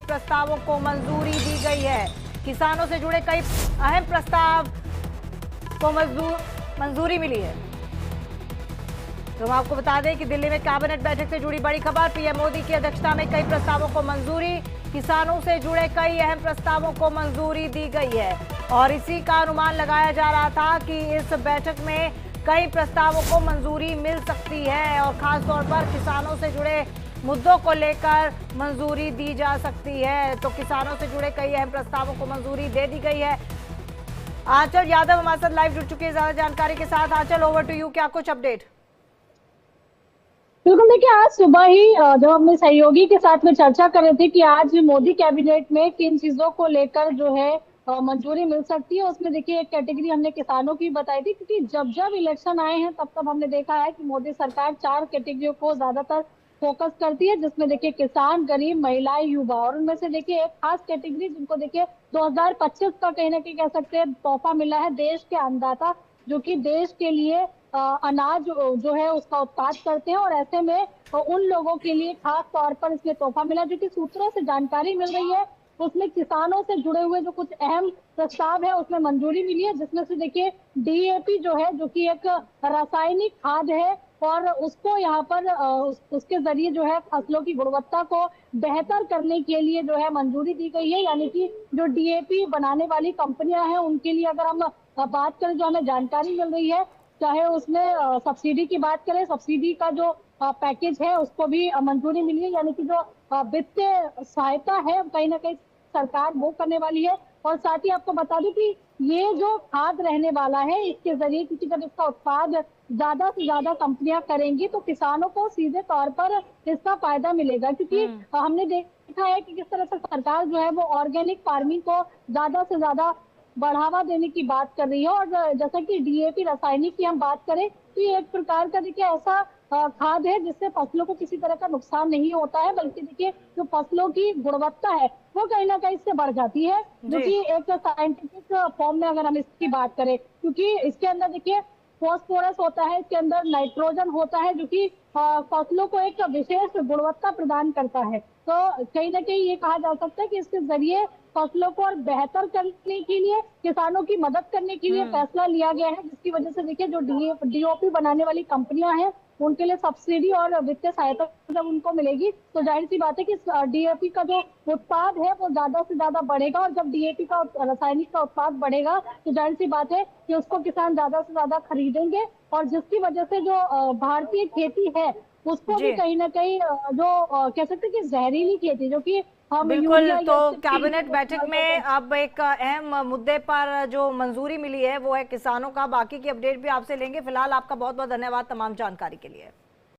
प्रस्तावों को मंजूरी दी गई है। किसानों से जुड़े कई अहम प्रस्ताव को मंजूरी मिली है। तो हम आपको बता दें कि दिल्ली में कैबिनेट बैठक से जुड़ी बड़ी खबर, पीएम मोदी की अध्यक्षता में कई प्रस्तावों को मंजूरी, किसानों से जुड़े कई अहम प्रस्तावों को मंजूरी दी गई है। और इसी का अनुमान लगाया जा रहा था कि इस बैठक में कई प्रस्तावों को मंजूरी मिल सकती है और खासतौर पर किसानों से जुड़े मुद्दों को लेकर मंजूरी दी जा सकती है। तो किसानों से जुड़े कई अहम प्रस्तावों को मंजूरी दे दी गई है। आंचल यादव हमारे साथ लाइव जुड़ चुके हैं ज्यादा जानकारी के साथ। आंचल, ओवर टू यू, क्या कुछ अपडेट? बिल्कुल, देखिए आज सुबह ही जब हमने सहयोगी के साथ में चर्चा कर रहे थे कि आज मोदी कैबिनेट में किन चीजों को लेकर जो है मंजूरी मिल सकती है, उसमें देखिए एक कैटेगरी हमने किसानों की बताई थी, क्योंकि जब जब इलेक्शन आए हैं तब तब हमने देखा है कि मोदी सरकार 4 कैटेगरियों को ज्यादातर फोकस करती है, जिसमें देखिए किसान, गरीब, महिलाएं, युवा। और उनमें से देखिए एक खास कैटेगरी जिनको देखिए 2025 का कहीं ना कहीं कह सकते हैं तोहफा मिला है, देश के अन्नदाता, जो कि देश के लिए अनाज जो है उसका उत्पाद करते हैं। और ऐसे में उन लोगों के लिए खास तौर पर इसमें तोहफा मिला, जो कि सूत्रों से जानकारी मिल रही है उसमें किसानों से जुड़े हुए जो कुछ अहम प्रस्ताव है उसमें मंजूरी मिली है। जिसमें से देखिए डीएपी जो है, जो कि एक रासायनिक खाद है, और उसको यहाँ पर उसके जरिए जो है फसलों की गुणवत्ता को बेहतर करने के लिए जो है मंजूरी दी गई है। यानी कि जो डीएपी बनाने वाली कंपनियां हैं उनके लिए अगर हम बात करें, जो हमें जानकारी मिल रही है, चाहे उसमें सब्सिडी की बात करें, सब्सिडी का जो पैकेज है उसको भी मंजूरी मिली है। यानी कि जो वित्तीय सहायता है कहीं ना कहीं सरकार वो करने वाली है। और साथ ही आपको बता दूं कि ये जो खाद रहने वाला है इसके जरिए, क्योंकि जब इसका उत्पाद ज्यादा से ज्यादा कंपनियां करेंगी तो किसानों को सीधे तौर पर इसका फायदा मिलेगा। क्योंकि हमने देखा है कि किस तरह से सरकार जो है वो ऑर्गेनिक फार्मिंग को ज्यादा से ज्यादा बढ़ावा देने की बात कर रही है। और जैसा कि डीएपी रासायनिक की हम बात करें तो ये एक प्रकार का देखिए ऐसा खाद है जिससे फसलों को किसी तरह का नुकसान नहीं होता है, बल्कि देखिए जो फसलों की गुणवत्ता है वो कहीं ना कहीं इससे बढ़ जाती है, जो कि एक साइंटिफिक फॉर्म में अगर हम इसकी बात करें। क्योंकि इसके अंदर देखिए फॉस्फोरस होता है, इसके अंदर नाइट्रोजन होता है, जो कि फसलों को एक विशेष गुणवत्ता प्रदान करता है। तो कहीं ना कहीं ये कहा जा सकता है कि इसके जरिए फसलों को और बेहतर करने के लिए, किसानों की मदद करने के लिए फैसला लिया गया है, जिसकी वजह से देखिए जो डीओपी बनाने वाली कंपनियां हैं उनके लिए सब्सिडी और वित्तीय सहायता जब उनको मिलेगी तो जाहिर सी बात है कि डीएपी का जो उत्पाद है वो ज्यादा से ज्यादा बढ़ेगा। और जब डीएपी का रासायनिक का उत्पाद बढ़ेगा तो जाहिर सी बात है कि उसको किसान ज्यादा से ज्यादा खरीदेंगे, और जिसकी वजह से जो भारतीय खेती है उसको भी कहीं ना कहीं कह सकते हैं कि जहरीली खेती, जो कि हम बिल्कुल। तो कैबिनेट बैठक में अब एक अहम मुद्दे पर जो मंजूरी मिली है वो है किसानों का। बाकी की अपडेट भी आपसे लेंगे। फिलहाल आपका बहुत बहुत धन्यवाद तमाम जानकारी के लिए।